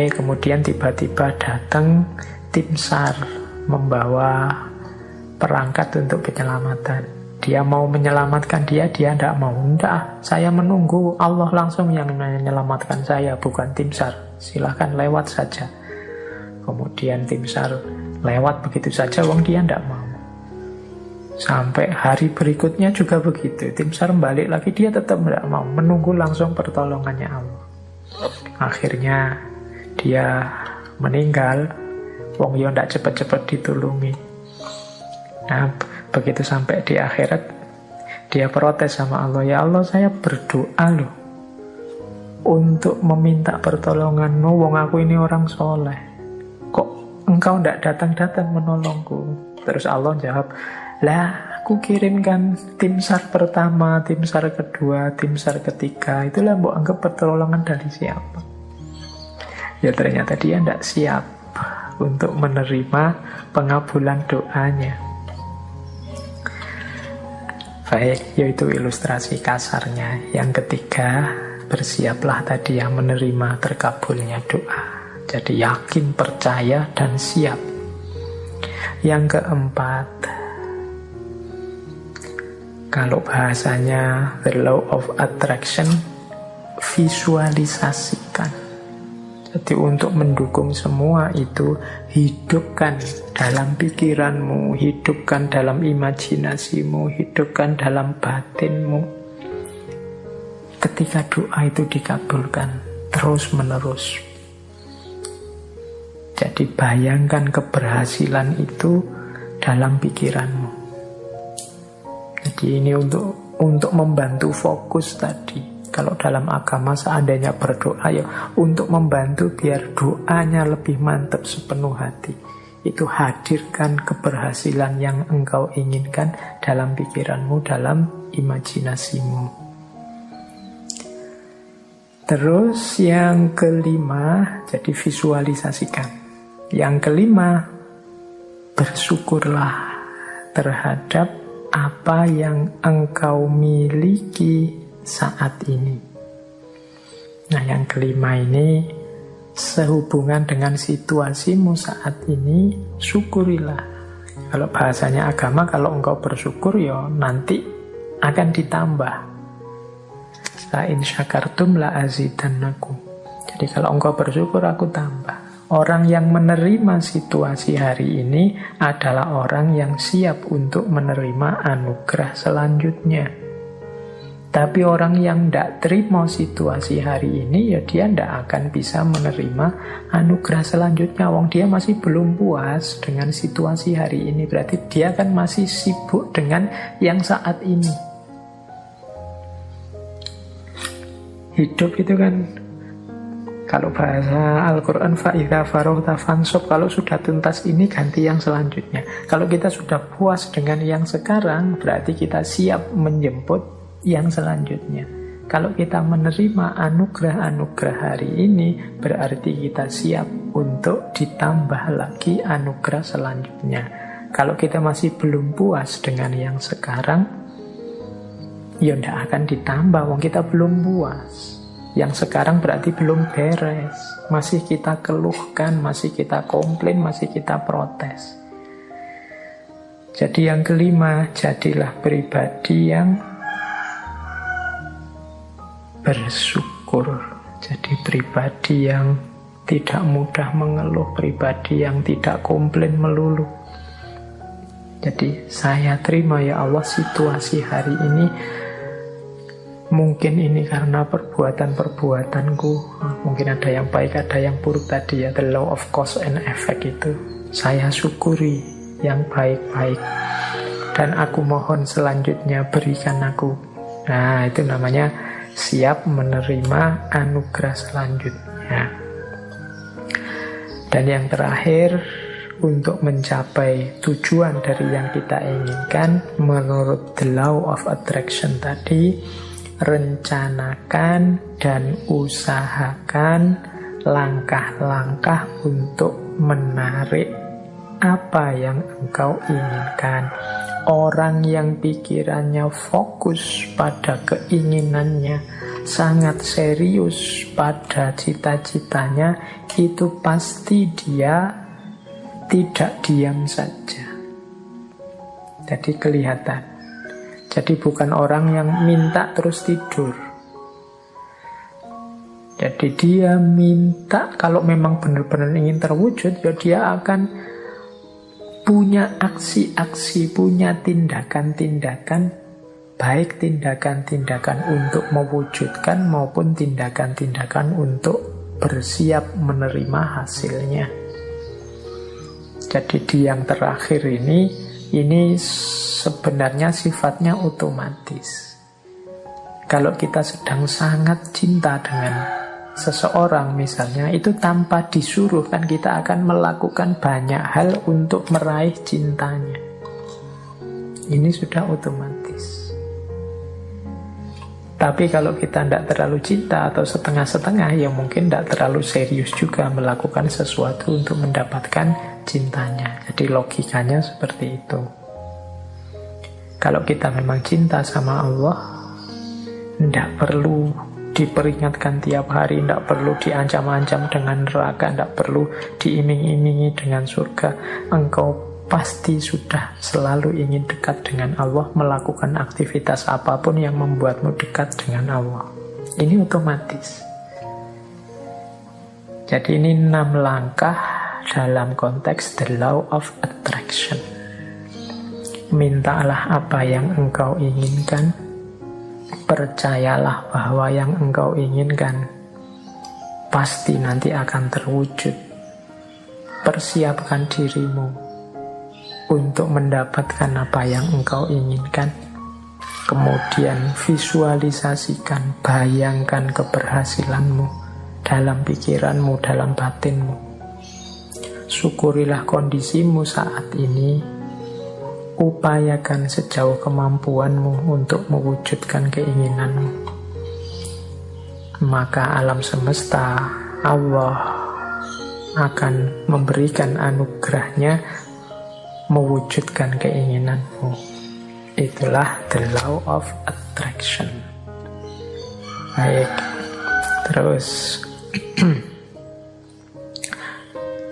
Kemudian tiba-tiba datang tim SAR membawa perangkat untuk penyelamatan. Dia mau menyelamatkan dia tidak mau. Enggak, saya menunggu Allah langsung yang menyelamatkan saya, bukan tim SAR. Silahkan lewat saja. Kemudian tim SAR lewat begitu saja, wong dia tidak mau. Sampai hari berikutnya juga begitu. Tim SAR balik lagi, dia tetap tidak mau. Menunggu langsung pertolongannya Allah. Akhirnya dia meninggal. Wong yo tidak cepat-cepat ditulungi. Nah, begitu sampai di akhirat, dia protes sama Allah. Ya Allah, saya berdoa loh untuk meminta pertolongan-Mu. Wong aku ini orang soleh. Kok engkau tidak datang-datang menolongku? Terus Allah jawab, lah aku kirimkan tim SAR pertama, tim SAR kedua, tim SAR ketiga. Itulah mbok anggap pertolongan dari siapa? Ya ternyata dia tidak siap untuk menerima pengabulan doanya. Baik, yaitu ilustrasi kasarnya. Yang ketiga, bersiaplah tadi yang menerima terkabulnya doa. Jadi yakin, percaya, dan siap. Yang keempat, kalau bahasanya the law of attraction, visualisasikan. Jadi untuk mendukung semua itu, hidupkan dalam pikiranmu, hidupkan dalam imajinasimu, hidupkan dalam batinmu. Ketika doa itu dikabulkan terus menerus. Jadi bayangkan keberhasilan itu dalam pikiranmu. Jadi ini untuk membantu fokus tadi. Kalau dalam agama seandainya berdoa ya untuk membantu biar doanya lebih mantap sepenuh hati. Itu hadirkan keberhasilan yang engkau inginkan dalam pikiranmu, dalam imajinasimu. Terus yang kelima, jadi visualisasikan. Yang kelima, bersyukurlah terhadap apa yang engkau miliki saat ini. Nah, yang kelima ini sehubungan dengan situasimu saat ini, syukurilah. Kalau bahasanya agama, kalau engkau bersyukur ya nanti akan ditambah. La in syakartum la azidannakum. Jadi kalau engkau bersyukur, aku tambah. Orang yang menerima situasi hari ini adalah orang yang siap untuk menerima anugerah selanjutnya. Tapi orang yang tidak terima situasi hari ini, ya dia tidak akan bisa menerima anugerah selanjutnya. Wong dia masih belum puas dengan situasi hari ini. Berarti dia kan masih sibuk dengan yang saat ini. Hidup itu kan, kalau bahasa Al-Quran, fa'idha faroghta fansab, kalau sudah tuntas ini ganti yang selanjutnya. Kalau kita sudah puas dengan yang sekarang, berarti kita siap menjemput yang selanjutnya. Kalau kita menerima anugerah-anugerah hari ini, berarti kita siap untuk ditambah lagi anugerah selanjutnya. Kalau kita masih belum puas dengan yang sekarang, ya tidak akan ditambah, wong kita belum puas. Yang sekarang berarti belum beres, masih kita keluhkan, masih kita komplain, masih kita protes. Jadi yang kelima, jadilah pribadi yang bersyukur, jadi pribadi yang tidak mudah mengeluh, pribadi yang tidak komplain melulu. Jadi saya terima ya Allah situasi hari ini. Mungkin ini karena perbuatan-perbuatanku, mungkin ada yang baik, ada yang buruk tadi ya, the law of cause and effect itu. Saya syukuri yang baik-baik, dan aku mohon selanjutnya berikan aku. Nah, itu namanya siap menerima anugerah selanjutnya. Dan yang terakhir, untuk mencapai tujuan dari yang kita inginkan, menurut the law of attraction tadi, rencanakan dan usahakan langkah-langkah untuk menarik apa yang engkau inginkan. Orang yang pikirannya fokus pada keinginannya, sangat serius pada cita-citanya, itu pasti dia tidak diam saja. Jadi kelihatan. Jadi bukan orang yang minta terus tidur. Jadi dia minta, kalau memang benar-benar ingin terwujud, ya dia akan punya aksi-aksi, punya tindakan-tindakan, baik tindakan-tindakan untuk mewujudkan maupun tindakan-tindakan untuk bersiap menerima hasilnya. Jadi di yang terakhir ini sebenarnya sifatnya otomatis. Kalau kita sedang sangat cinta dengan seseorang misalnya, itu tanpa disuruh kan kita akan melakukan banyak hal untuk meraih cintanya. Ini sudah otomatis. Tapi kalau kita tidak terlalu cinta atau setengah-setengah, ya mungkin tidak terlalu serius juga melakukan sesuatu untuk mendapatkan cintanya. Jadi logikanya seperti itu. Kalau kita memang cinta sama Allah, tidak perlu diperingatkan tiap hari, tidak perlu diancam-ancam dengan neraka, tidak perlu diiming-imingi dengan surga. Engkau pasti sudah selalu ingin dekat dengan Allah, melakukan aktivitas apapun yang membuatmu dekat dengan Allah. Ini otomatis. Jadi ini 6 langkah dalam konteks the law of attraction. Mintalah apa yang engkau inginkan, percayalah bahwa yang engkau inginkan pasti nanti akan terwujud. Persiapkan dirimu untuk mendapatkan apa yang engkau inginkan. Kemudian visualisasikan, bayangkan keberhasilanmu dalam pikiranmu, dalam batinmu. Syukurilah kondisimu saat ini. Upayakan sejauh kemampuanmu untuk mewujudkan keinginanmu. Maka alam semesta, Allah akan memberikan anugerahnya mewujudkan keinginanmu. Itulah the law of attraction. Baik, terus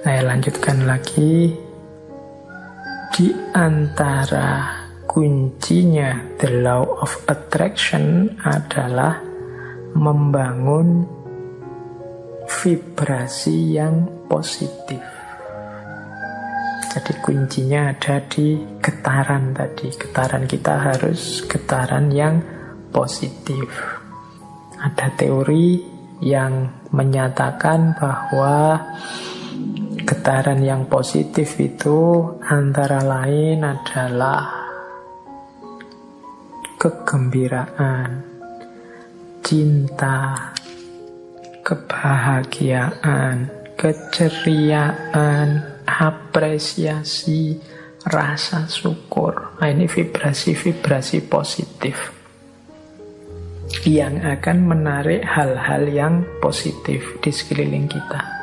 saya lanjutkan lagi. Di antara kuncinya the law of attraction adalah membangun vibrasi yang positif. Jadi kuncinya ada di getaran tadi. Getaran kita harus getaran yang positif. Ada teori yang menyatakan bahwa getaran yang positif itu antara lain adalah kegembiraan, cinta, kebahagiaan, keceriaan, apresiasi, rasa syukur. Nah, ini vibrasi-vibrasi positif yang akan menarik hal-hal yang positif di sekeliling kita.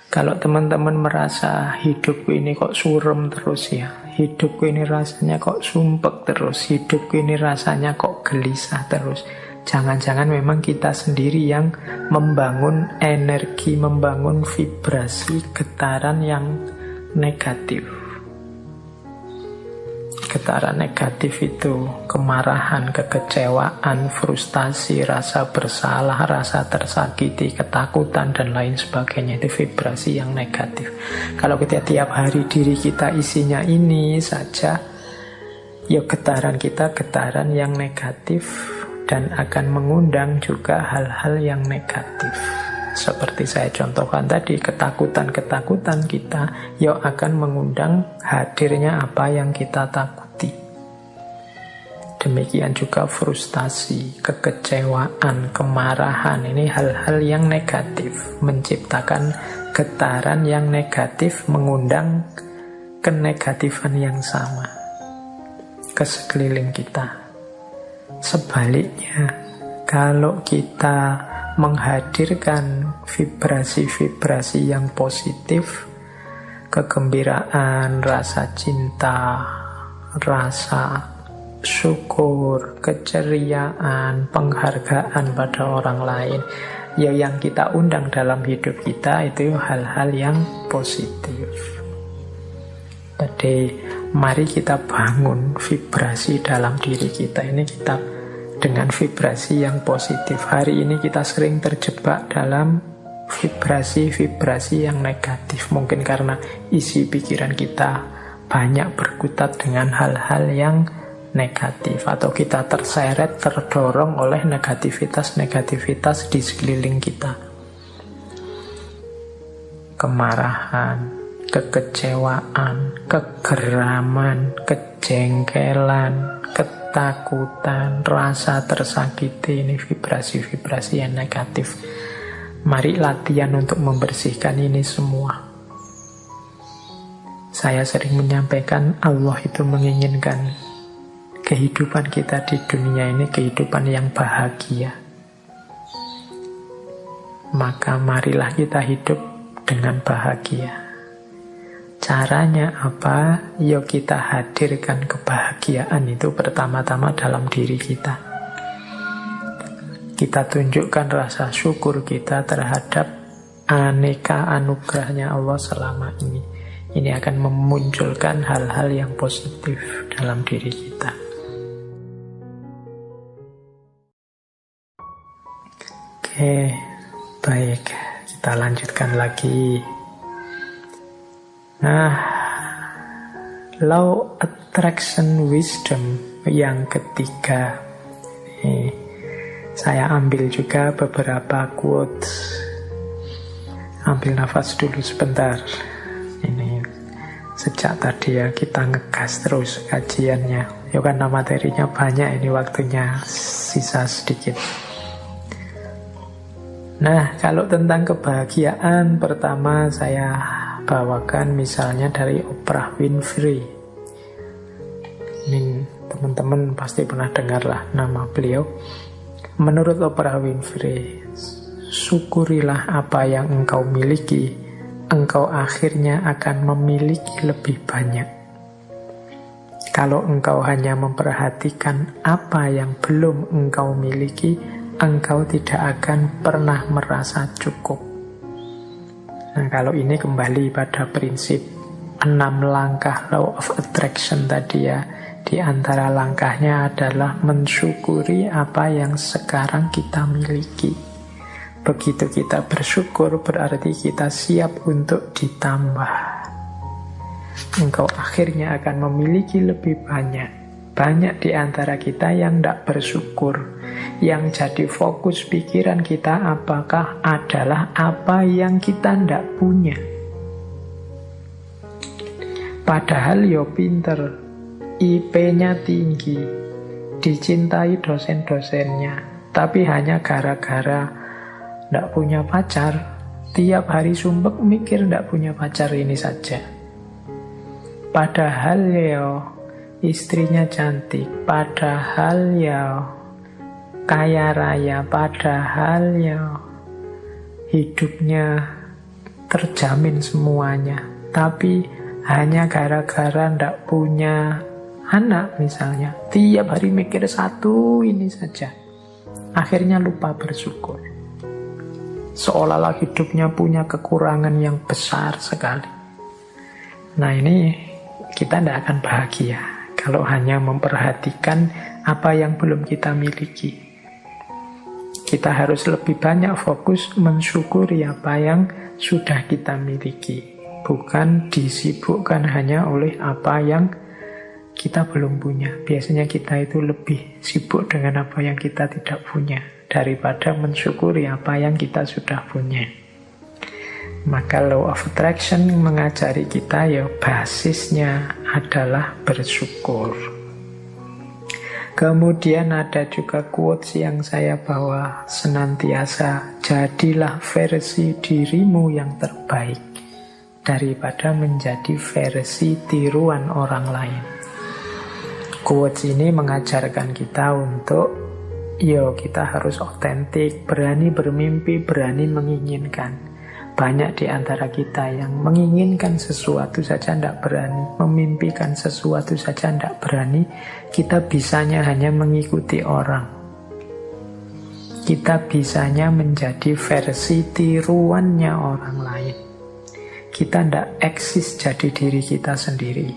Kalau teman-teman merasa hidupku ini kok suram terus ya, hidupku ini rasanya kok sumpek terus, hidupku ini rasanya kok gelisah terus, jangan-jangan memang kita sendiri yang membangun energi, membangun vibrasi getaran yang negatif. Getaran negatif itu kemarahan, kekecewaan, frustasi, rasa bersalah, rasa tersakiti, ketakutan, dan lain sebagainya. Itu vibrasi yang negatif. Kalau kita tiap hari diri kita isinya ini saja, ya getaran kita getaran yang negatif dan akan mengundang juga hal-hal yang negatif. Seperti saya contohkan tadi, ketakutan-ketakutan kita ya akan mengundang hadirnya apa yang kita takuti. Demikian juga frustasi, kekecewaan, kemarahan. Ini hal-hal yang negatif, menciptakan getaran yang negatif, mengundang kenegatifan yang sama ke sekeliling kita. Sebaliknya, kalau kita menghadirkan vibrasi-vibrasi yang positif, kegembiraan, rasa cinta, rasa syukur, keceriaan, penghargaan pada orang lain, ya yang kita undang dalam hidup kita itu hal-hal yang positif. Jadi mari kita bangun vibrasi dalam diri kita ini, kita dengan vibrasi yang positif. Hari ini kita sering terjebak dalam vibrasi-vibrasi yang negatif. Mungkin karena isi pikiran kita banyak berkutat dengan hal-hal yang negatif, atau kita terseret, terdorong oleh negativitas-negativitas di sekeliling kita. Kemarahan, kekecewaan, kegeraman, kejengkelan, ketakutan, rasa tersakiti, ini vibrasi-vibrasi yang negatif. Mari latihan untuk membersihkan ini semua. Saya sering menyampaikan Allah itu menginginkan kehidupan kita di dunia ini kehidupan yang bahagia. Maka marilah kita hidup dengan bahagia. Caranya apa? Yuk kita hadirkan kebahagiaan itu pertama-tama dalam diri kita. Kita tunjukkan rasa syukur kita terhadap aneka anugerahnya Allah selama ini. Ini akan memunculkan hal-hal yang positif dalam diri kita. Oke, baik. Kita lanjutkan lagi. Nah, law attraction wisdom yang ketiga. Saya ambil juga beberapa quotes. Ambil nafas dulu sebentar. Ini sejak tadi ya kita ngegas terus kajiannya. Ya karena materinya banyak, ini waktunya sisa sedikit. Nah, kalau tentang kebahagiaan, pertama saya bawakan misalnya dari Oprah Winfrey. Ini teman-teman pasti pernah dengar lah nama beliau. Menurut Oprah Winfrey, syukurilah apa yang engkau miliki, engkau akhirnya akan memiliki lebih banyak. Kalau engkau hanya memperhatikan apa yang belum engkau miliki, engkau tidak akan pernah merasa cukup. Nah, kalau ini kembali pada prinsip 6 langkah law of attraction tadi ya. Di antara langkahnya adalah mensyukuri apa yang sekarang kita miliki. Begitu kita bersyukur, berarti kita siap untuk ditambah. Engkau akhirnya akan memiliki lebih banyak. Banyak di antara kita yang tidak bersyukur. Yang jadi fokus pikiran kita apakah adalah apa yang kita tidak punya. Padahal yo pinter, IP-nya tinggi, dicintai dosen-dosennya, tapi hanya gara-gara tidak punya pacar, tiap hari sumpek mikir tidak punya pacar ini saja. Padahal ya istrinya cantik, padahal ya kaya raya, padahal ya hidupnya terjamin semuanya, tapi hanya gara-gara tidak punya anak misalnya, tiap hari mikir satu ini saja, akhirnya lupa bersyukur. Seolah-olah hidupnya punya kekurangan yang besar sekali. Nah ini kita tidak akan bahagia kalau hanya memperhatikan apa yang belum kita miliki. Kita harus lebih banyak fokus mensyukuri apa yang sudah kita miliki, bukan disibukkan hanya oleh apa yang kita belum punya. Biasanya kita itu lebih sibuk dengan apa yang kita tidak punya daripada mensyukuri apa yang kita sudah punya. Maka law of attraction mengajari kita ya basisnya adalah bersyukur. Kemudian ada juga quotes yang saya bawa senantiasa, jadilah versi dirimu yang terbaik daripada menjadi versi tiruan orang lain. Quotes ini mengajarkan kita untuk kita harus otentik, berani bermimpi, berani menginginkan. Banyak di antara kita yang menginginkan sesuatu saja tidak berani, memimpikan sesuatu saja tidak berani. Kita bisanya hanya mengikuti orang. Kita bisanya menjadi versi tiruannya orang lain. Kita tidak eksis jadi diri kita sendiri.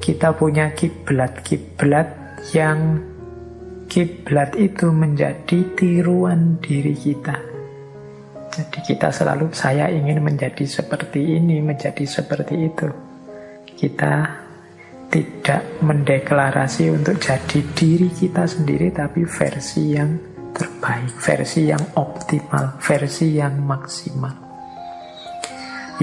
Kita punya kiblat yang kiblat itu menjadi tiruan diri kita. Jadi kita selalu, saya ingin menjadi seperti ini, menjadi seperti itu. Kita tidak mendeklarasi untuk jadi diri kita sendiri, tapi versi yang terbaik, versi yang optimal, versi yang maksimal.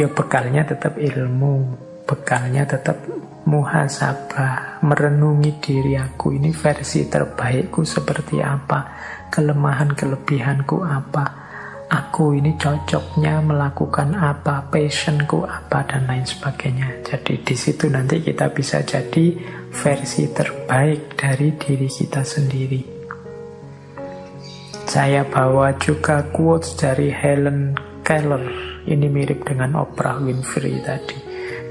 Ya bekalnya tetap ilmu, bekalnya tetap muhasabah, merenungi diri aku, ini versi terbaikku seperti apa, kelemahan kelebihanku apa, aku ini cocoknya melakukan apa, passionku apa, dan lain sebagainya. Jadi di situ nanti kita bisa jadi versi terbaik dari diri kita sendiri. Saya bawa juga quotes dari Helen Keller. Ini mirip dengan Oprah Winfrey tadi.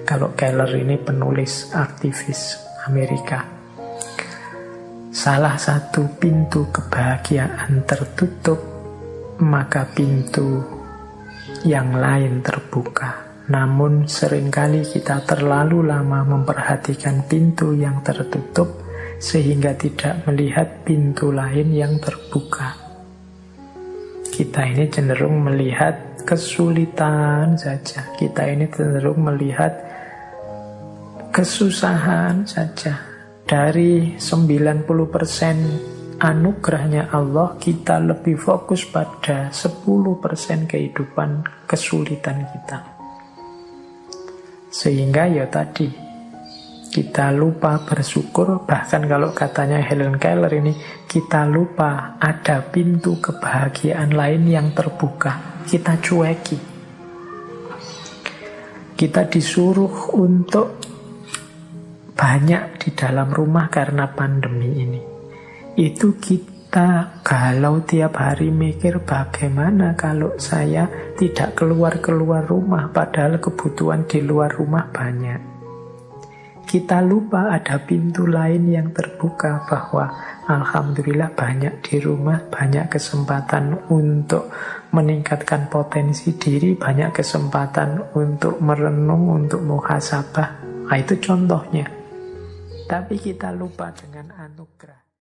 Kalau Keller ini penulis aktivis Amerika. Salah satu pintu kebahagiaan tertutup, maka pintu yang lain terbuka. Namun seringkali kita terlalu lama memperhatikan pintu yang tertutup sehingga tidak melihat pintu lain yang terbuka. Kita ini cenderung melihat kesulitan saja. Kita ini cenderung melihat kesusahan saja. Dari 90% anugerahnya Allah, kita lebih fokus pada 10% kehidupan kesulitan kita. Sehingga ya tadi, kita lupa bersyukur. Bahkan kalau katanya Helen Keller ini, kita lupa ada pintu kebahagiaan lain yang terbuka. Kita cueki. Kita disuruh untuk banyak di dalam rumah karena pandemi ini. Itu kita galau tiap hari mikir bagaimana kalau saya tidak keluar-keluar rumah padahal kebutuhan di luar rumah banyak. Kita lupa ada pintu lain yang terbuka bahwa alhamdulillah banyak di rumah, banyak kesempatan untuk meningkatkan potensi diri, banyak kesempatan untuk merenung, untuk muhasabah. Nah, itu contohnya. Tapi kita lupa dengan anugerah.